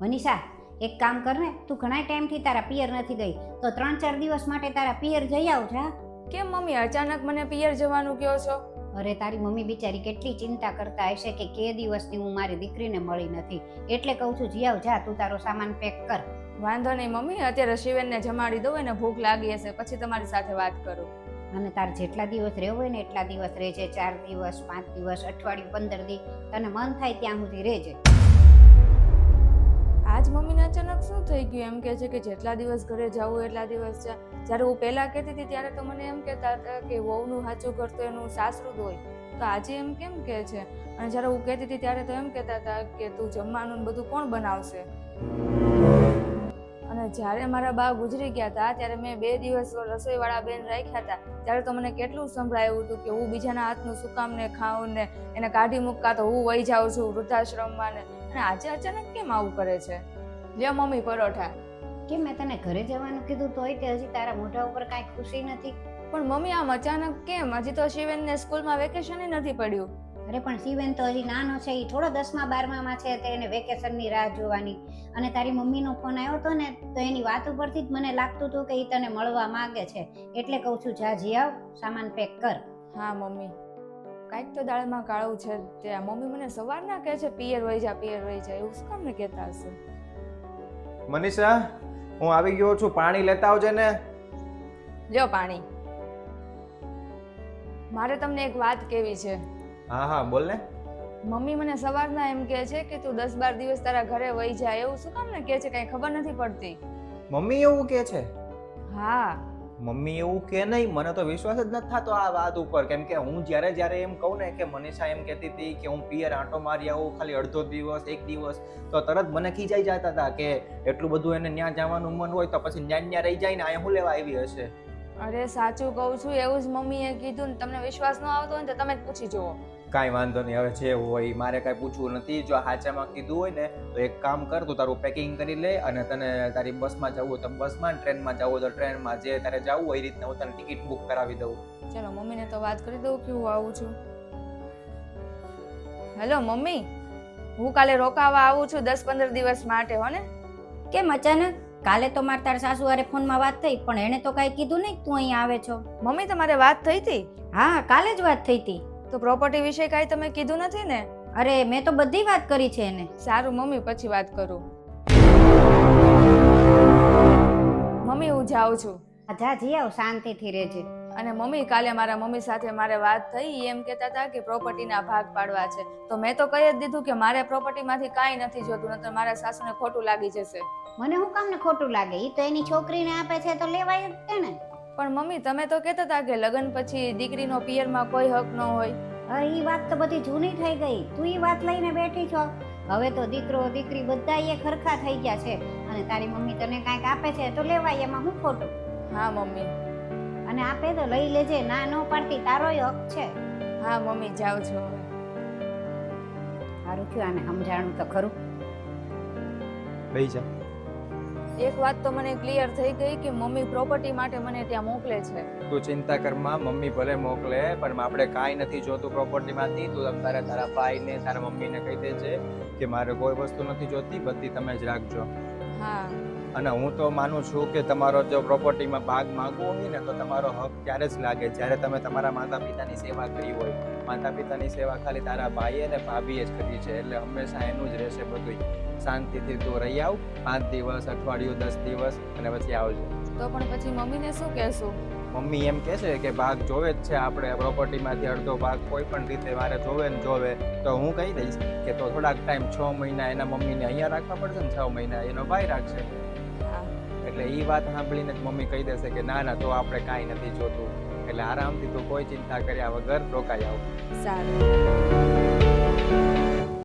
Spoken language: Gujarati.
મનીષા, એક કામ કર ને, તું ઘણા ટાઈમથી તારા પિયર નથી ગઈ, તો 3-4 દિવસ માટે તારા પિયર જઈ આવ જા. કેમ મમ્મી અચાનક મને પિયર જવાનું કહો છો? અરે તારી મમ્મી બિચારી કેટલી ચિંતા કરતા હશે કે કે દિવસથી હું મારી દીકરીને મળી નથી, એટલે કહું છું જી આવ જા, તું તારો સામાન પેક કર. વાંધો નહીં મમ્મી, અત્યારે શિવેનને જમાડી દઉં, એને ભૂખ લાગી હશે, પછી તમારી સાથે વાત કરું. અને તારે જેટલા દિવસ રહેવું હોય ને એટલા દિવસ રહેજે, 4 દિવસ 5 દિવસ અઠવાડિયું 15 દી, તને મન થાય ત્યાં સુધી રહેજે. આજ મમ્મીને અચાનક શું થઈ ગયું? એમ કહે છે કે જેટલા દિવસ ઘરે જવું એટલા દિવસ જા. જ્યારે હું પહેલા કહેતી હતી ત્યારે તો મને એમ કહેતા હતા કે વહુનું સાચું ઘર તો એનું સાસરું જ હોય, તો આજે એમ કેમ કહે છે? અને જ્યારે હું કહેતી હતી ત્યારે તો એમ કહેતા હતા કે તું જમવાનું ને બધું કોણ બનાવશે? અને જ્યારે મારા બા ગુજરી ગયા હતા ત્યારે મેં 2 દિવસ રસોઈવાળા બેન રાખ્યા હતા, ત્યારે તો મને કેટલું સંભળાયું હતું કે હું બીજાના હાથનું શું કામ ને ખાઉં ને એને કાઢી મૂકતા તો હું વહી જાઉં છું વૃદ્ધાશ્રમમાં ને. અને આજે અચાનક કેમ આવું કરે છે? લ્યો મમ્મી પરોઠા. કે મેં તને ઘરે જવાનું કીધું તોય તે હજી તારા મોઢા ઉપર કાંઈ ખુશી નથી? પણ મમ્મી આમ અચાનક કેમ? હજી તો શિવેનને સ્કૂલમાં વેકેશન નથી પડ્યું. અરે પણ શિવેન તો હજી નાનો છે, એ થોડો 10મા 12મામાં છે, તો એને વેકેશનની રાહ જોવાની. અને તારી મમ્મીનો ફોન આવ્યો હતો ને, તો એની વાત ઉપરથી જ મને લાગતું હતું કે એ તને મળવા માંગે છે, એટલે કહું છું જા જી આવ, સામાન પેક કર. હા મમ્મી, કાંઈક તો દાળમાં કાળું છે. ત્યાં મમ્મી મને સવારના કહે છે પિયર વહી જા, પિયર વહી જા, એવું શું કામ ને કહેતા હશે? મનીષા, હું આવી ગયો છું, પાણી લેતા આવજે ને. લ્યો પાણી. મારે તમને એક વાત કહેવી છે. હા હા બોલ ને. મમ્મી મને સવારના એમ કહે છે કે તું 10-12 દિવસ તારા ઘરે વહી જાય, એવું શું કામ ને કહે છે? કઈ ખબર નથી પડતી. મમ્મી એવું કે છે? હા મમ્મી એવું કે નહીં, મને તો વિશ્વાસ જ નથી થતો આ વાત ઉપર. કેમ કે હું જ્યારે એમ કહું ને કે મનીષા એમ કહેતી હતી કે હું પિયર આંટો મારી આવું ખાલી અડધો દિવસ 1 દિવસ, તો તરત મને ખીજાઈ જતા હતા કે એટલું બધું એને ત્યાં જવાનું મન હોય તો પછી ત્યાં રહી જાય ને અહીંયા હું લેવા આવી હશે. અરે સાચું કહું છું, એવું જ મમ્મીએ કીધું ને. તમને વિશ્વાસ ન આવતો હોય ને તો તમે જ પૂછી જુઓ. કાંઈ વાંધો નહીં, હવે જે હોય મારે કાંઈ પૂછવું નથી. જો હાચામાં કીધું હોય ને તો એક કામ કર, તું તારું પેકિંગ કરી લે, અને તને તારી બસમાં જવું હોય તો બસમાં, ટ્રેનમાં જવું હોય તો ટ્રેનમાં, જે તારે જવું હોય એ રીતના હું તને ટિકિટ બુક કરાવી દઉં. ચલો મમ્મીને તો વાત કરી દઉં કે હું આવું છું. હેલો મમ્મી, હું કાલે રોકાવા આવું છું 10-15 દિવસ માટે, હો ને? કેમ અચાનક? કાલે તો મારે તારા સાસુ હારે ફોનમાં વાત થઈ, પણ એને તો કાંઈ કીધું નહીં તું અહીં આવે છો. મમ્મી તમારે વાત થઈ હતી? હા, કાલે જ વાત થઈ હતી. તો પ્રોપર્ટી વિશે કાંઈ તમે કીધું નથી ને? અરે મેં તો બધી વાત કરી છે એને. સારું મમ્મી, પછી વાત કરું. મમ્મી હું જાઉં છું. જા જી આવ, શાંતિથી રહેજે. અને મમ્મી કાલે મારા મમ્મી સાથે મારે વાત થઈ, એમ કહેતા હતા કે પ્રોપર્ટીના ભાગ પાડવા છે. તો મેં તો કહી જ દીધું કે મારે પ્રોપર્ટીમાંથી કાંઈ નથી જોતું, નહીંતર મારા સાસુને ખોટું લાગી જશે. મને શું કામ ને ખોટું લાગે? ઈ તો એની છોકરીને આપે છે તો લેવાય જ છે ને. પણ મમ્મી તમે તો કહેતા હતા કે લગ્ન પછી દીકરીનો પિયરમાં કોઈ હક ન હોય. અરે ઈ વાત તો બધી જૂની થઈ ગઈ, તું ઈ વાત લઈને બેઠી છો. હવે તો દીકરો દીકરી બધા એ ખરખા થઈ ગયા છે, અને તારી મમ્મી તને કાંઈક આપે છે તો લેવાય, એમાં શું ખોટું? હા મમ્મી. અને આપે તો લઈ લેજે, ના ન પાડતી તારોય હક છે. હા મમ્મી, જાઉં છું હવે. સારું થયું, આને સમજાણું તો ખરું. બેહી જા. એક વાત તો મને ક્લિયર થઈ ગઈ કે મમ્મી પ્રોપર્ટી માટે મને ત્યાં મોકલે છે. તું ચિંતા કરમાં, મમ્મી ભલે મોકલે પણ આપણે કાંઈ નથી જોતું પ્રોપર્ટીમાંથી. તું તારા ભાઈને તારા મમ્મીને કહી દેજે કે મારે કોઈ વસ્તુ નથી જોતી, બધી તમે જ રાખજો. હા. અને હું તો માનું છું કે તમારો જો પ્રોપર્ટીમાં ભાગ માંગવો હોય ને તો તમારો હક ત્યારે જ લાગે જ્યારે તમે તમારા માતા પિતાની સેવા કરી હોય. માતા પિતાની સેવા ખાલી તારા ભાઈએ અને ભાભીએ જ કરી છે, એટલે હંમેશા એનું જ રહેશે બધું. શાંતિથી તું રહી આવ, 5 દિવસ, અઠવાડિયું, 10 દિવસ, અને પછી આવજો. તો પણ પછી મમ્મીને શું કહેશું? મમ્મી એમ કહે છે કે ભાગ જોવે જ છે, આપણે પ્રોપર્ટીમાંથી અડધો ભાગ કોઈ પણ રીતે મારે જોવે ને જોવે, તો હું કહી દઈશ કે તો થોડાક ટાઈમ 6 મહિના એના મમ્મીને અહીંયા રાખવા પડશે ને 6 મહિના એનો ભાઈ રાખશે. એટલે એ વાત સાંભળીને જ મમ્મી કહી દેશે કે ના ના, તો આપણે કાંઈ નથી જોતું, એટલે આરામથી તું કોઈ ચિંતા કર્યા વગર રોકાઈ આવ. સારું.